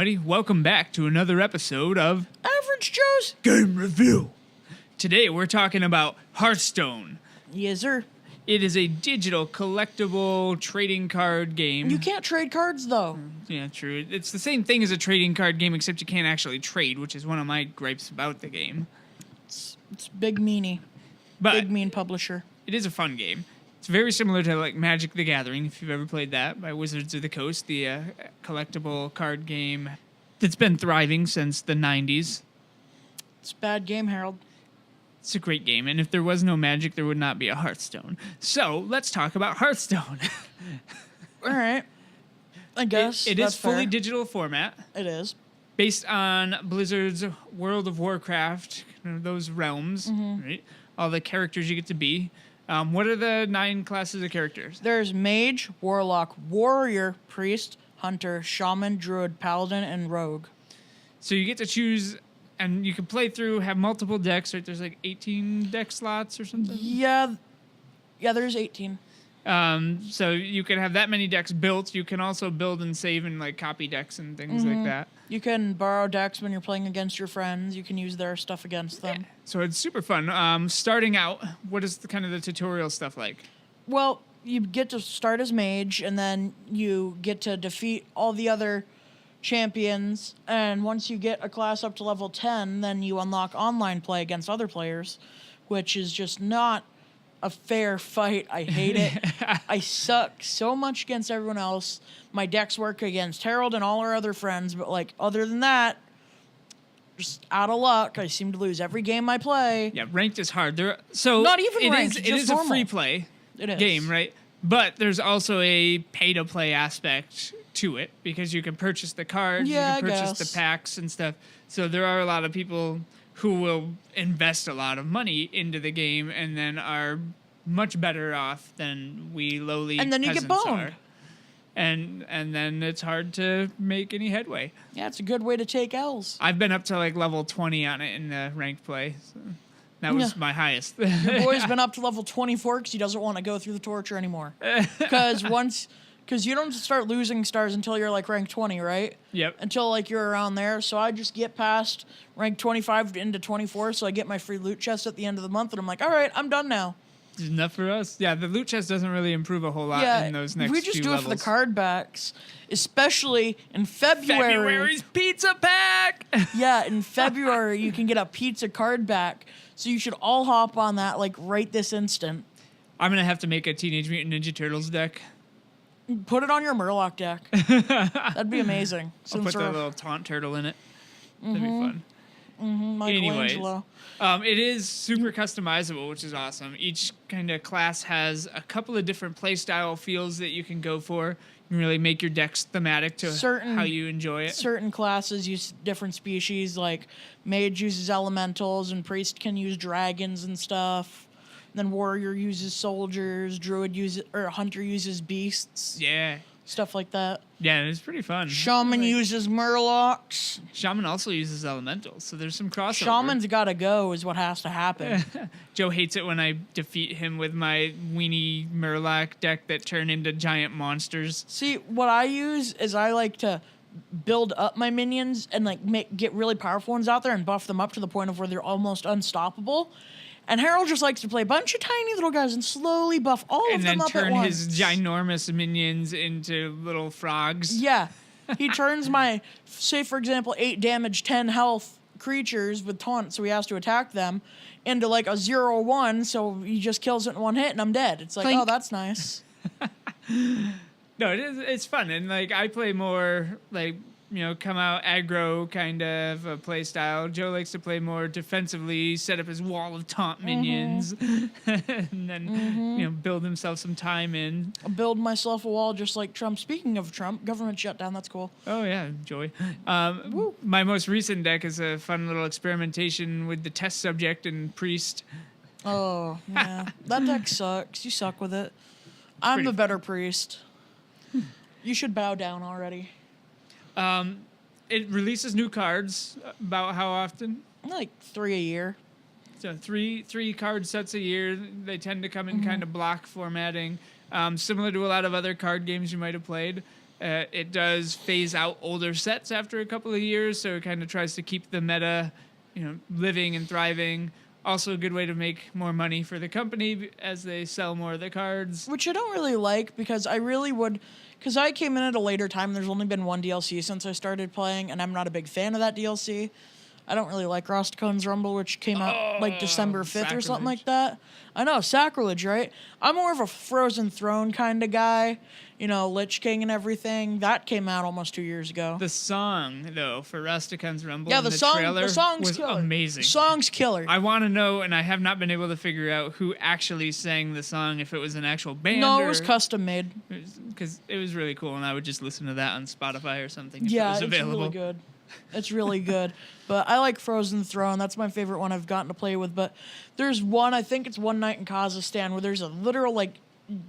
everybody. Welcome back to another episode of Average Joe's Game Review. Today we're talking about Hearthstone. Yes, sir. It is a digital collectible trading card game. You can't trade cards, though. Yeah, true. It's the same thing as a trading card game, except you can't actually trade, which is one of my gripes about the game. It's big meanie. But big mean publisher. it is a fun game. It's very similar to like Magic the Gathering, if you've ever played that, by Wizards of the Coast, the collectible card game that's been thriving since the 90s. It's a bad game, Harold. It's a great game, and if there was no Magic, there would not be a Hearthstone. So, let's talk about Hearthstone. All right. I guess It that's is fully fair. digital format, It is. based on Blizzard's World of Warcraft, those realms, right? All the characters you get to be. What are the 9 classes of characters? There's Mage, Warlock, Warrior, Priest, Hunter, Shaman, Druid, Paladin, and Rogue. So you get to choose, and you can play through, have multiple decks, right? There's like 18 deck slots or something. Yeah, there's 18. So you can have that many decks built. You can also build and save and like copy decks and things like that. You can borrow decks when you're playing against your friends. You can use their stuff against them. So it's super fun. Starting out, what is the kind of the tutorial stuff like? Well, you get to start as Mage, and then you get to defeat all the other champions. And once you get a class up to level 10, then you unlock online play against other players, which is just not a fair fight. I hate it. I suck so much against everyone else. My decks work against Harold and all our other friends, but like other than that, just out of luck. I seem to lose every game I play. Yeah, ranked is hard. So Not even ranked, It just is normal. a free play It is. game, right? But there's also a pay to play aspect to it because you can purchase the cards, Yeah, you can I purchase guess. the packs and stuff. So there are a lot of people who will invest a lot of money into the game and then are much better off than we lowly And then you get peasants boned. are. And then it's hard to make any headway. Yeah, it's a good way to take L's. I've been up to like level 20 on it in the ranked play. So that was Yeah. my highest. Your boy's been up to level 24 because he doesn't want to go through the torture anymore. Because you don't start losing stars until you're like rank 20, right? Yep. Until like you're around there. So I just get past rank 25 into 24, so I get my free loot chest at the end of the month, and I'm like, all right, I'm done now. It's enough for us. Yeah, the loot chest doesn't really improve a whole lot in those next we just few do levels. it for the card backs, especially in February. February's pizza pack! Yeah, in February you can get a pizza card back, so you should all hop on that like right this instant. I'm going to have to make a Teenage Mutant Ninja Turtles deck. Put it on your Murloc deck. That'd be amazing. I'll put Since the we're little taunt turtle in it. That'd be fun. Michelangelo. It is super customizable, which is awesome. Each kind of class has a couple of different play style feels that you can go for. You can really make your decks thematic to how you enjoy it. Certain classes use different species, like Mage uses elementals, and Priest can use dragons and stuff. Then Warrior uses soldiers, Hunter uses beasts. Yeah. Stuff like that. Yeah, it's pretty fun. Shaman uses Murlocs. Shaman also uses elementals, so there's some crossover. Shaman's gotta go is what has to happen. Joe hates it when I defeat him with my weenie Murloc deck that turn into giant monsters. See, what I use is I like to build up my minions and like get really powerful ones out there and buff them up to the point of where they're almost unstoppable. And Harold just likes to play a bunch of tiny little guys and slowly buff all of them up at once. And then turn his ginormous minions into little frogs. Yeah. He turns my, say for example, 8 damage, 10 health creatures with taunt, so he has to attack them, into like a 0/1, so he just kills it in one hit and I'm dead. It's like, Clink. oh, that's nice. No, it's fun. And like I play more like, come out aggro kind of a play style. Joe likes to play more defensively, set up his wall of taunt minions, and then build himself some time in. I'll build myself a wall just like Trump. Speaking of Trump, government shutdown, that's cool. Oh yeah, joy. My most recent deck is a fun little experimentation with the test subject and priest. Oh, yeah. That deck sucks. You suck with it. I'm the better priest. You should bow down already. It releases new cards about how often? Like 3 a year. So three card sets a year. They tend to come in kind of block formatting, similar to a lot of other card games you might have played. It does phase out older sets after a couple of years, so it kind of tries to keep the meta, living and thriving. Also a good way to make more money for the company as they sell more of the cards. Which I don't really like, because I really would... Because I came in at a later time, there's only been one DLC since I started playing, and I'm not a big fan of that DLC. I don't really like Rostacon's Rumble, which came out like December 5th or something like that. I know, sacrilege, right? I'm more of a Frozen Throne kind of guy. Lich King and everything. That came out almost 2 years ago. The song, though, for Rustican's Rumble, Yeah, and the trailer song's was killer. amazing. The song's killer. I want to know, and I have not been able to figure out who actually sang the song, if it was an actual band. No, it was custom made. Because it was really cool, and I would just listen to that on Spotify or something if it Yeah, was it's available. really good. It's really good. But I like Frozen Throne. That's my favorite one I've gotten to play with. But there's one, I think it's one night in Kazakhstan, where there's a literal,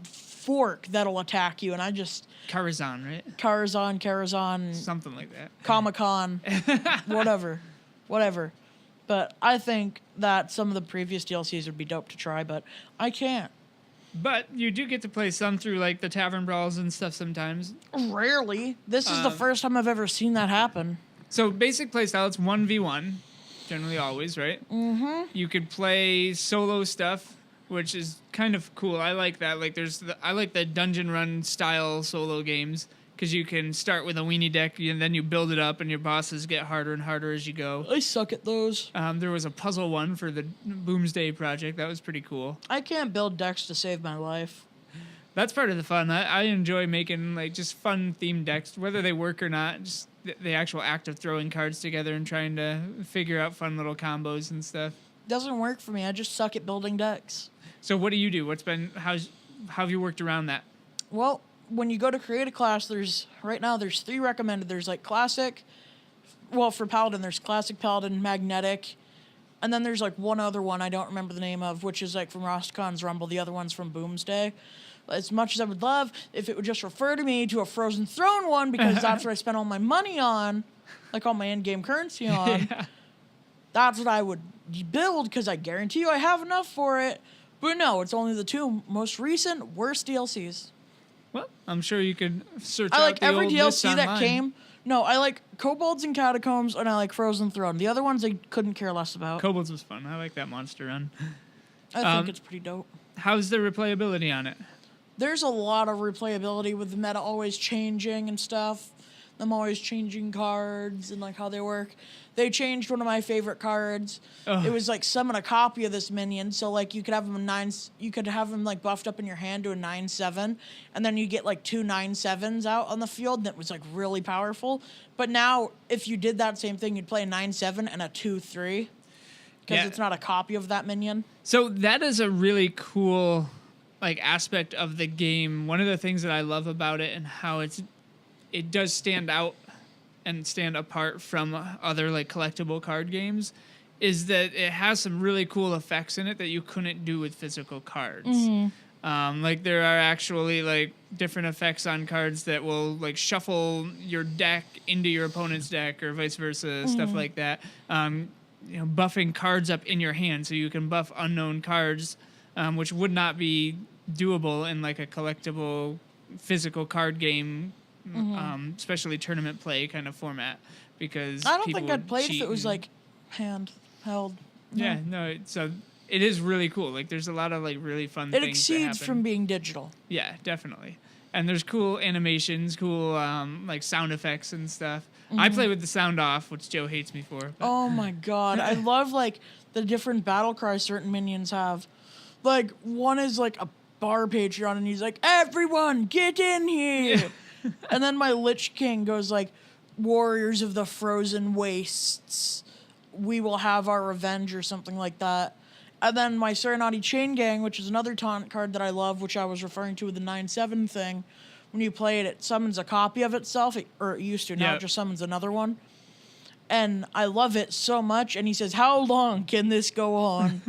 fork that'll attack you. And I just... Karazhan, right? Karazhan. Something like that. Comic-Con. Whatever. But I think that some of the previous DLCs would be dope to try, but I can't. But you do get to play some through, the Tavern Brawls and stuff sometimes. Rarely. This is the first time I've ever seen that happen. So basic playstyle, it's 1v1, generally always, right? Mm-hmm. You could play solo stuff, which is kind of cool. I like that. I like the dungeon run style solo games, because you can start with a weenie deck and then you build it up and your bosses get harder and harder as you go. I suck at those. There was a puzzle one for the Boomsday project. That was pretty cool. I can't build decks to save my life. That's part of the fun. I enjoy making just fun themed decks, whether they work or not. Just the actual act of throwing cards together and trying to figure out fun little combos and stuff. Doesn't work for me. I just suck at building decks. So what do you do? How have you worked around that? Well, when you go to create a class, there's 3 recommended. There's classic. Well, for Paladin, there's classic Paladin, magnetic, and then there's one other one I don't remember the name of, which is from Rostacon's Rumble. The other one's from Boomsday. As much as I would love if it would just refer to me to a Frozen Throne one, because that's what I spent all my money on, all my in-game currency on. Yeah. That's what I would build, because I guarantee you I have enough for it. But no, it's only the 2 most recent worst DLCs. Well, I'm sure you could search I out like the every old DLC lists that online. came. No, I like Kobolds and Catacombs, and I like Frozen Throne. The other ones I couldn't care less about. Kobolds was fun. I like that monster run. I think it's pretty dope. How's the replayability on it? There's a lot of replayability with the meta always changing and stuff. Them always changing cards and how they work. They changed one of my favorite cards. Ugh. It was summon a copy of this minion, so you could have him buffed up in your hand to a 9/7, and then you get 2 9/7s out on the field, and it was really powerful. But now, if you did that same thing, you'd play a 9/7 and a 2/3, because it's not a copy of that minion. So that is a really cool aspect of the game. One of the things that I love about it and how it does stand out and stand apart from other difficult card games is that it has some really cool effects in it that you couldn't do with physical cards. Mm-hmm. There are actually different effects on cards that will shuffle your deck into your opponent's deck or vice versa, stuff like that. Buffing cards up in your hand so you can buff unknown cards, which would not be doable in a collectible physical card game. Mm-hmm. Especially tournament play kind of format, because I don't think I'd play if it was hand held. No. Yeah, no. So it is really cool. There's a lot of really fun things. It exceeds from being digital. Yeah, definitely. And there's cool animations, cool sound effects and stuff. Mm-hmm. I play with the sound off, which Joe hates me for. But. Oh my god, I love the different battle cries certain minions have. One is a bar patron, and he's "Everyone, get in here!" Yeah. And then my Lich King goes "Warriors of the Frozen Wastes, we will have our revenge," or something like that. And then my Serenati Chain Gang, which is another taunt card that I love, which I was referring to with the 9/7 thing. When you play it, it summons a copy of itself, or it used to. Now it just summons another one. And I love it so much. And he says, "How long can this go on?"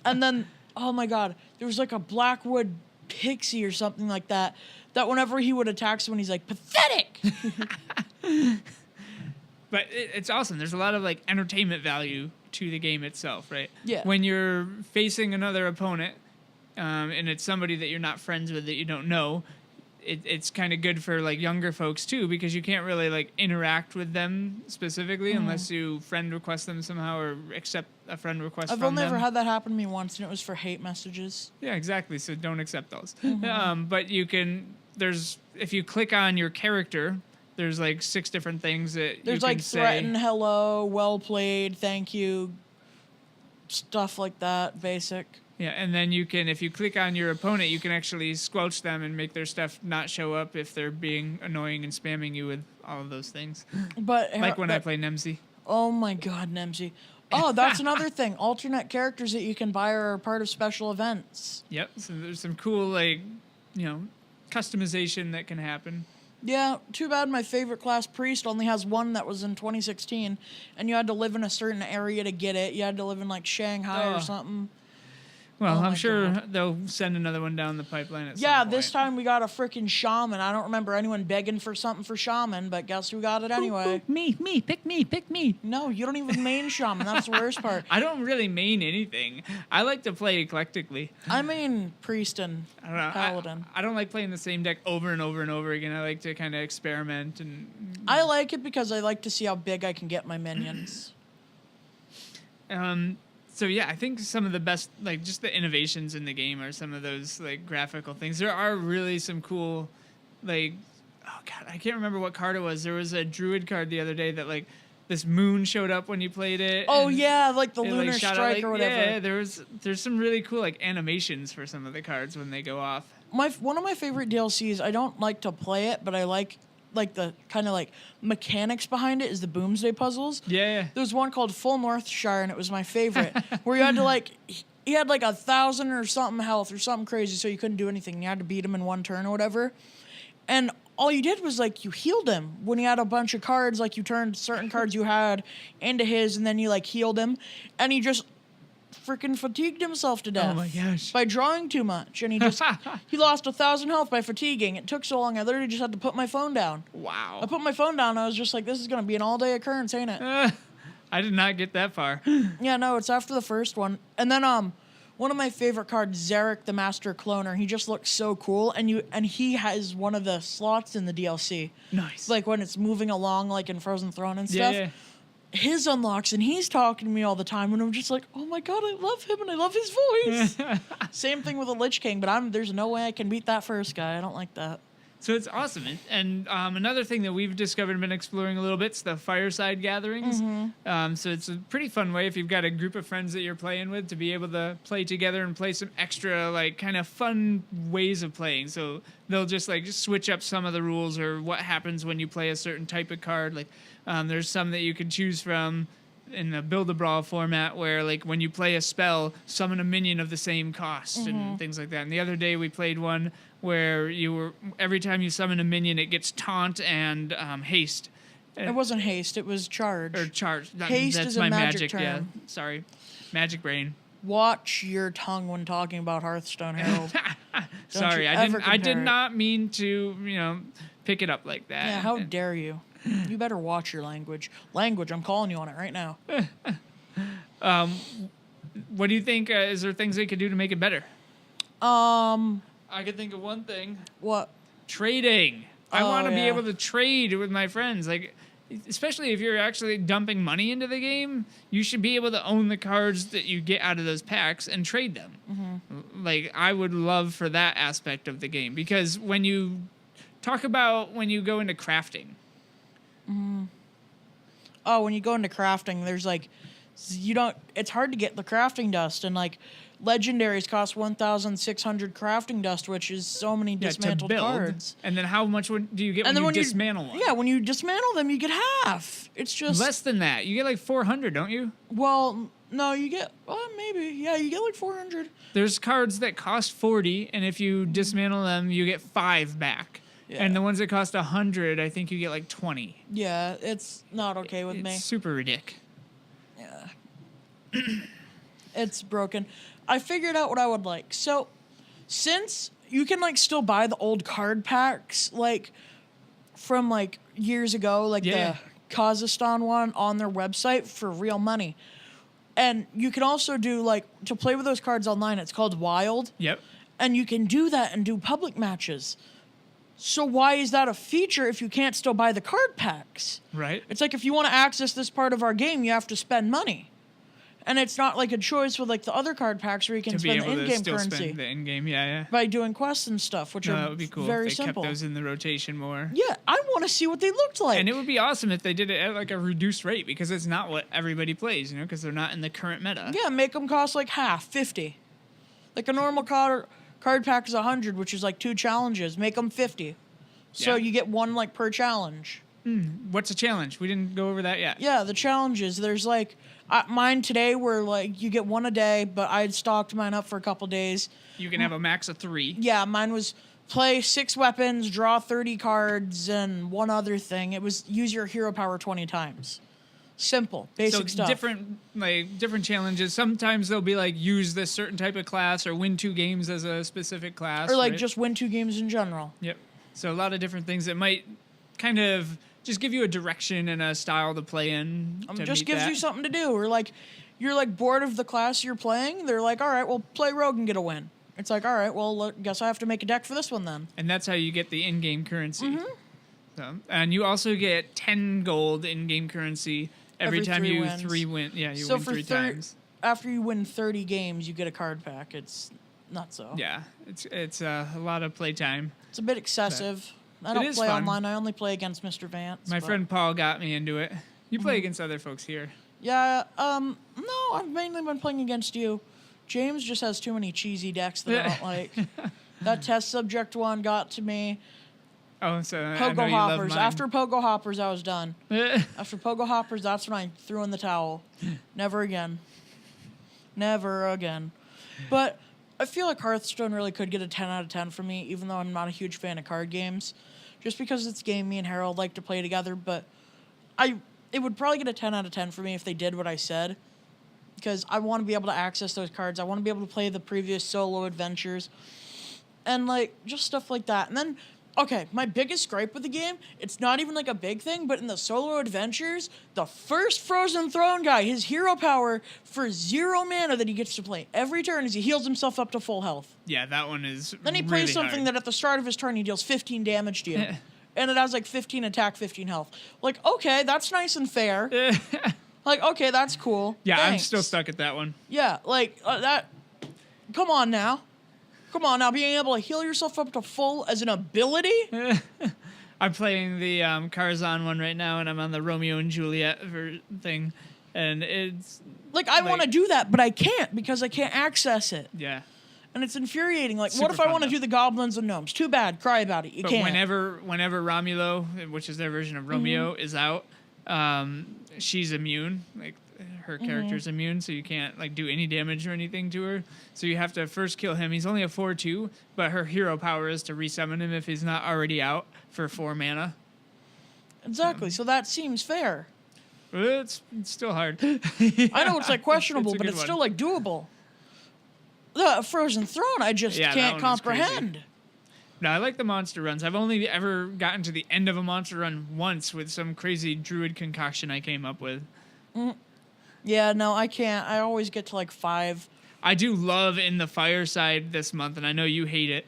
And then, oh my god, there was a Blackwood Pixie or something like that whenever he would attack someone, he's pathetic! But it's awesome. There's a lot of entertainment value to the game itself, right? Yeah. When you're facing another opponent, and it's somebody that you're not friends with, that you don't know, it's kind of good for like younger folks too, because you can't really like interact with them specifically unless you friend request them somehow or accept a friend request I've from only them. ever had that happen to me once, and it was for hate messages. Yeah, exactly. So don't accept those. But you can. If you click on your character, there's like 6 different things that There's you like can say. threaten, hello, well played, thank you, stuff like that, basic. Yeah, and then you can, if you click on your opponent, you can actually squelch them and make their stuff not show up if they're being annoying and spamming you with all of those things. But Like when I play Nemsy. Oh my god, Nemsy. Oh, that's another thing. Alternate characters that you can buy are part of special events. Yep. So there's some cool like, customization that can happen. Yeah, too bad my favorite class, Priest, only has one that was in 2016, and you had to live in a certain area to get it. You had to live in like Shanghai or something. Well, Oh my I'm sure God. they'll send another one down the pipeline at some Yeah, point. this time we got a freaking shaman. I don't remember anyone begging for something for shaman, but guess who got it anyway? Me, pick me. No, you don't even main shaman. That's the worst part. I don't really main anything. I like to play eclectically. I mean priest and I don't know. paladin. I don't like playing the same deck over and over and over again. I like to kind of experiment and. I like it because I like to see how big I can get my minions. So yeah, I think some of the best, like just the innovations in the game are some of those like graphical things. There are really some cool, like, oh god, I can't remember what card it was. There was a druid card the other day that like this moon showed up when you played it. Oh and yeah, like the it, lunar shot out, strike like, or whatever. Yeah, there's some really cool like animations for some of the cards when they go off. One of my favorite DLCs. I don't like to play it, but I like the kind of like mechanics behind it is the Boomsday puzzles. Yeah. There's one called Full Northshire, and it was my favorite, where you had to like, he had like 1,000 or something health or something crazy, so you couldn't do anything. You had to beat him in one turn or whatever. And all you did was like you healed him when he had a bunch of cards. Like you turned certain cards you had into his, and then you like healed him, and he just freaking fatigued himself to death. Oh my gosh. By drawing too much, and he lost 1,000 health by fatiguing. It took so long, I literally just had to put my phone down. Wow. I put my phone down, and I was just like, this is gonna be an all-day occurrence, ain't it? I did not get that far. Yeah, no, it's after the first one. And then one of my favorite cards, Zarek the Master Cloner. He just looks so cool, and he has one of the slots in the DLC. Nice. Like when it's moving along, like in Frozen Throne and stuff. Yeah. His unlocks, and he's talking to me all the time, and I'm just like, oh my god, I love him, and I love his voice. Same thing with the Lich King, but there's no way I can beat that first guy. I don't like that. So it's awesome. And another thing that we've discovered and been exploring a little bit is the fireside gatherings. So it's a pretty fun way if you've got a group of friends that you're playing with to be able to play together and play some extra like kind of fun ways of playing. So they'll just switch up some of the rules or what happens when you play a certain type of card. Like there's some that you can choose from in the Build-A-Brawl format where like when you play a spell, summon a minion of the same cost and things like that. And the other day we played one where every time you summon a minion, it gets taunt and haste. It wasn't haste, it was charge. Or charge. Haste That's is a my magic term. Yeah, sorry. Magic brain. Watch your tongue when talking about Hearthstone, Harold. Sorry, you I ever did compare it. not mean to, pick it up like that. Yeah, how dare you? You better watch your language. Language, I'm calling you on it right now. What do you think? Is there things they could do to make it better? I could think of one thing. What? Trading. I Oh, want to be yeah. able to trade with my friends. Like, especially if you're actually dumping money into the game, you should be able to own the cards that you get out of those packs and trade them. Like, I would love for that aspect of the game because when you talk about when you go into crafting. Oh, when you go into crafting, there's like, it's hard to get the crafting dust, and like, legendaries cost 1,600 crafting dust, which is so many dismantled to build. cards. And then how much do you get And when then you dismantle one? Yeah, when you dismantle them, you get half. It's just Less than that. You get like 400, don't you? well, no, you get maybe you get like 400. There's cards that cost 40, and if you dismantle them, you get 5 back. Yeah. And the ones that cost 100, I think you get like 20. Yeah, it's not okay with me. It's super ridiculous. Yeah. It's broken. I figured out what I would like. So, since you can like still buy the old card packs like from like years ago, like Yeah. the Kazakhstan one on their website for real money. And you can also do like to play with those cards online, it's called Wild. Yep. And you can do that and do public matches. So why is that a feature if you can't still buy the card packs? Right. It's like if you want to access this part of our game, you have to spend money. And it's not like a choice with like the other card packs where you can To be spend the able to in-game still currency spend the in-game, yeah. by doing quests and stuff, which No, are that would be cool very if they simple. kept those in the rotation more. Yeah, I want to see what they looked like. And it would be awesome if they did it at like a reduced rate because it's not what everybody plays, you know, because they're not in the current meta. Yeah, make them cost like half, 50. Like a normal card pack is 100, which is like 2 challenges. Make them 50. So Yeah. you get 1 like per challenge. What's a challenge? We didn't go over that yet. Yeah, the challenges. There's like mine today were like you get 1 a day, but I had stocked mine up for a couple days. You can have a max of 3. Yeah, mine was play 6 weapons, draw 30 cards, and one other thing. It was use your hero power 20 times. Simple, basic stuff. Different challenges. Sometimes they'll be like use this certain type of class or win 2 games as a specific class. Or like right? just win 2 games in general. Yep. So a lot of different things that might kind of just give you a direction and a style to play in. Just gives you something to do. Or like you're like bored of the class you're playing. They're like, all right, well, play rogue and get a win. It's like, all right, well, guess I have to make a deck for this one then. And that's how you get the in-game currency. Mm-hmm. So, and you also get 10 gold in-game currency every time 3 you wins. 3 win. Yeah, you So win for 3 times. After you win 30 games, you get a card pack. It's not so. Yeah, it's a lot of playtime. It's a bit excessive. I don't is play fun. online. I only play against Mr. Vance. My but- friend Paul got me into it. You Mm-hmm. play against other folks here. Yeah, no, I've mainly been playing against you. James just has too many cheesy decks that I don't like. That test subject one got to me. Oh, so I know Pogo you love Hoppers. mine. After Pogo Hoppers, I was done. After Pogo Hoppers, that's when I threw in the towel. Never again. Never again. But I feel like Hearthstone really could get a 10 out of 10 for me, even though I'm not a huge fan of card games. Just because it's a game me and Harold like to play together, but it would probably get a 10 out of 10 for me if they did what I said. Because I want to be able to access those cards. I want to be able to play the previous solo adventures. And, like, just stuff like that. And then, okay, my biggest gripe with the game, it's not even, like, a big thing, but in the solo adventures, the first Frozen Throne guy, his hero power for 0 mana that he gets to play every turn is he heals himself up to full health. Yeah, that one is Then he really plays something hard. that at the start of his turn, he deals 15 damage to you. And it has, like, 15 attack, 15 health. Like, okay, that's nice and fair. Like, okay, that's cool. Yeah, I'm Thanks. still stuck at that one. Yeah, like, that... Come on now. Come on now, being able to heal yourself up to full as an ability? I'm playing the Carzon one right now, and I'm on the Romeo and Juliet thing, and it's Like, I want to do that, but I can't because I can't access it. yeah. And it's infuriating. Like, Super what if I fun, want to though. do the goblins and gnomes? Too bad. Cry about it. You But can't. whenever Romulo, which is their version of Romeo, is out, she's immune. Like her character's immune, so you can't like do any damage or anything to her. So you have to first kill him. He's only a 4/2, but her hero power is to resummon him if he's not already out for 4 mana. Exactly. So that seems fair. But it's still hard. I know it's like questionable, a but good it's one. still like doable. The Frozen Throne, I just Yeah, that can't one is crazy. comprehend. No, I like the monster runs. I've only ever gotten to the end of a monster run once with some crazy druid concoction I came up with. Yeah, no, I can't. I always get to like 5. I do love in the fireside this month, and I know you hate it,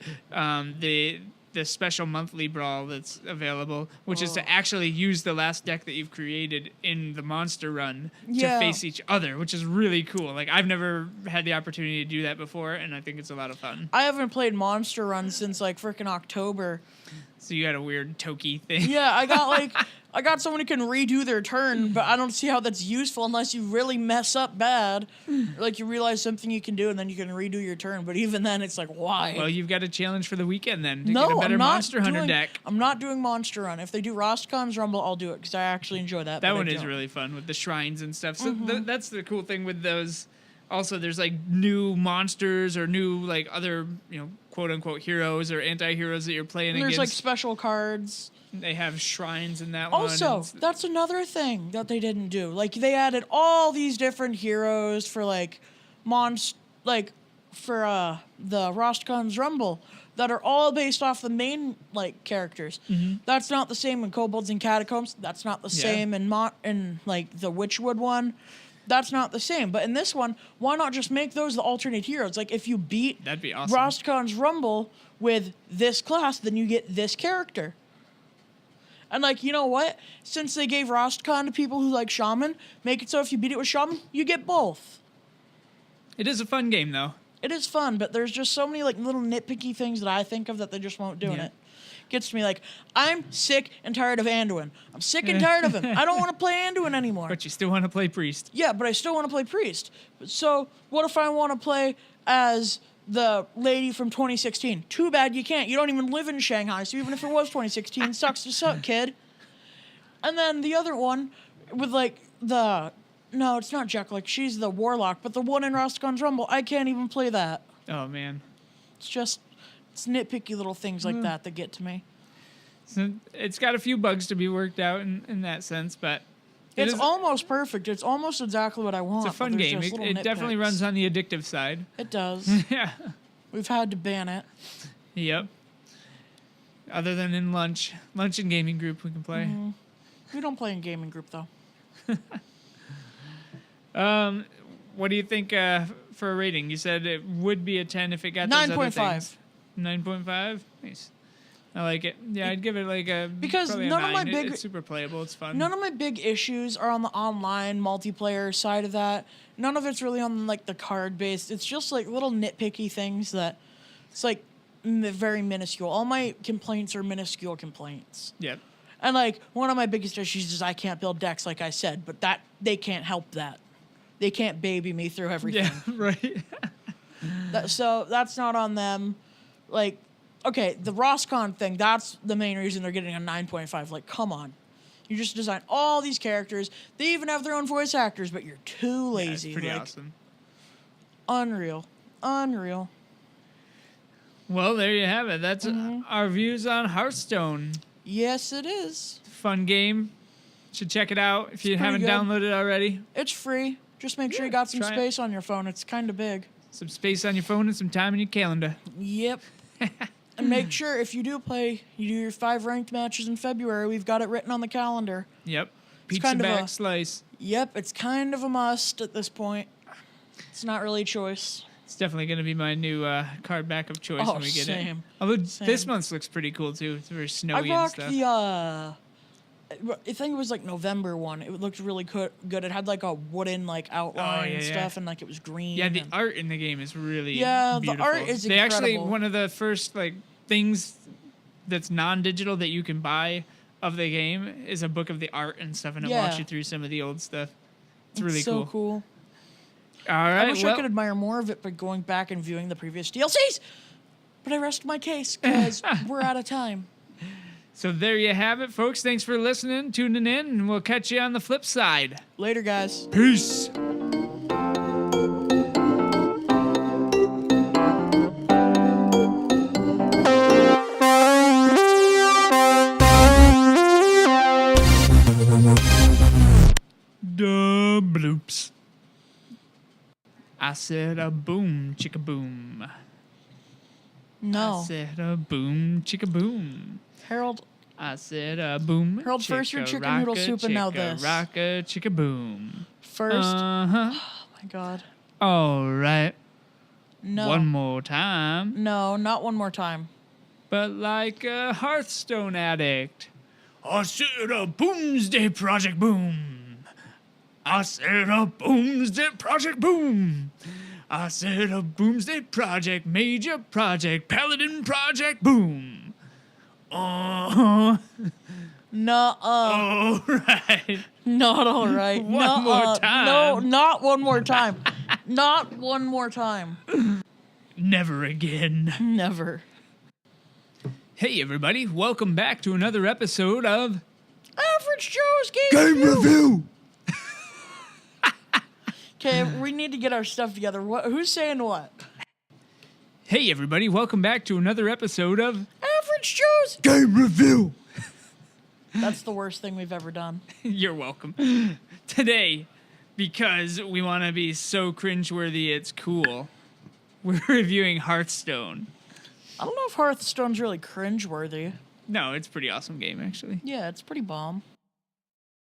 the special monthly brawl that's available, which is to actually use the last deck that you've created in the monster run Yeah. to face each other, which is really cool. Like I've never had the opportunity to do that before, and I think it's a lot of fun. I haven't played Monster Run since like freaking October. So you got a weird Toki thing. Yeah, I got someone who can redo their turn, but I don't see how that's useful unless you really mess up bad. Like you realize something you can do and then you can redo your turn. But even then, it's like, why? Well, you've got a challenge for the weekend then to no, get a better I'm not Monster Hunter doing, deck. I'm not doing Monster Run. If they do Rostcon's Rumble, I'll do it because I actually enjoy that. That but I one is don't. really fun with the shrines and stuff. So that's the cool thing with those. Also, there's like new monsters or new like other quote unquote heroes or anti-heroes that you're playing And there's like against. special cards. They have shrines in that one. Also, that's another thing that they didn't do. Like they added all these different heroes for like for the Rostcon's Rumble that are all based off the main like characters. That's not the same in Kobolds and Catacombs. That's not the same in like the Witchwood one. That's not the same. But in this one, why not just make those the alternate heroes? Like, if you beat That'd be awesome. Rostcon's Rumble with this class, then you get this character. And, like, you know what? Since they gave Rostcon to people who like Shaman, make it so if you beat it with Shaman, you get both. It is a fun game, though. It is fun, but there's just so many, like, little nitpicky things that I think of that they just won't do in it. Gets to me, like, I'm sick and tired of Anduin. I'm sick and tired of him. I don't want to play Anduin anymore. But you still want to play Priest. Yeah, but I still want to play Priest. So what if I want to play as the lady from 2016? Too bad you can't. You don't even live in Shanghai, so even if it was 2016, sucks to suck, kid. And then the other one with, like, no, it's not Jack. Like, she's the Warlock, but the one in Rostcon's Rumble, I can't even play that. Oh, man. It's nitpicky little things like that get to me. So it's got a few bugs to be worked out in that sense, but... It's almost perfect. It's almost exactly what I want. It's a fun game. It definitely runs on the addictive side. It does. Yeah. We've had to ban it. Yep. Other than in lunch and gaming group we can play. Mm-hmm. We don't play in gaming group, though. What do you think for a rating? You said it would be a 10 if it got those other things. 9.5? Nice. I like it. Yeah, I'd give it like a... Because none of my big... It's super playable. It's fun. None of my big issues are on the online multiplayer side of that. None of it's really on, like, the card-based. It's just, like, little nitpicky things that... It's, like, very minuscule. All my complaints are minuscule complaints. Yep. And, like, one of my biggest issues is I can't build decks, like I said. But they can't help that. They can't baby me through everything. Yeah, right. So that's not on them. Like, okay, the Roscon thing, that's the main reason they're getting a 9.5. Like, come on. You just design all these characters. They even have their own voice actors, but you're too lazy. Yeah, it's pretty like, awesome. Unreal. Well, there you have it. That's our views on Hearthstone. Yes, it is. Fun game. Should check it out if you haven't good. downloaded it already. It's free. Just make sure you got some space on your phone. It's kind of big. Some space on your phone and some time in your calendar. Yep. And make sure if you do play, you do your 5 ranked matches in February. We've got it written on the calendar. Yep. Pizza back slice. Yep, it's kind of a must at this point. It's not really a choice. It's definitely going to be my new card back of choice when we get it. Although this month's looks pretty cool too. It's very snowy and stuff. I think it was like November one. It looked really good. It had like a wooden like outline and stuff, and like it was green. Yeah, the art in the game is really beautiful. The art is incredible. Actually, one of the first like things that's non-digital that you can buy of the game is a book of the art and stuff, and it walks you through some of the old stuff. It's really so cool. All right. I wish I could admire more of it by going back and viewing the previous DLCs, but I rest my case because we're out of time. So there you have it, folks. Thanks for listening, tuning in, and we'll catch you on the flip side. Later, guys. Peace. Duh bloops. I said a boom, chicka boom. No. I said a boom, chicka boom. Harold. I said a boom. Harold, first your chicken noodle soup and now this. Rocka, chicka boom. First. Uh-huh. Oh my God. All right. No. One more time. No, not one more time. But like a Hearthstone addict. I said a boomsday project boom. I said a boomsday project boom. I said a boomsday project, major project, paladin project boom. Nuh-uh. All right. Not all right. One more time. No, not one more time. Not one more time. Never again. Never. Hey, everybody. Welcome back to another episode of Average Joe's Game Review. Okay, we need to get our stuff together. Who's saying what? Hey, everybody. Welcome back to another episode of Average Joe's Game Review. That's the worst thing we've ever done. You're welcome. Today, because we want to be so cringeworthy it's cool, we're reviewing Hearthstone. I don't know if Hearthstone's really cringeworthy. No, it's a pretty awesome game, actually. Yeah, it's pretty bomb.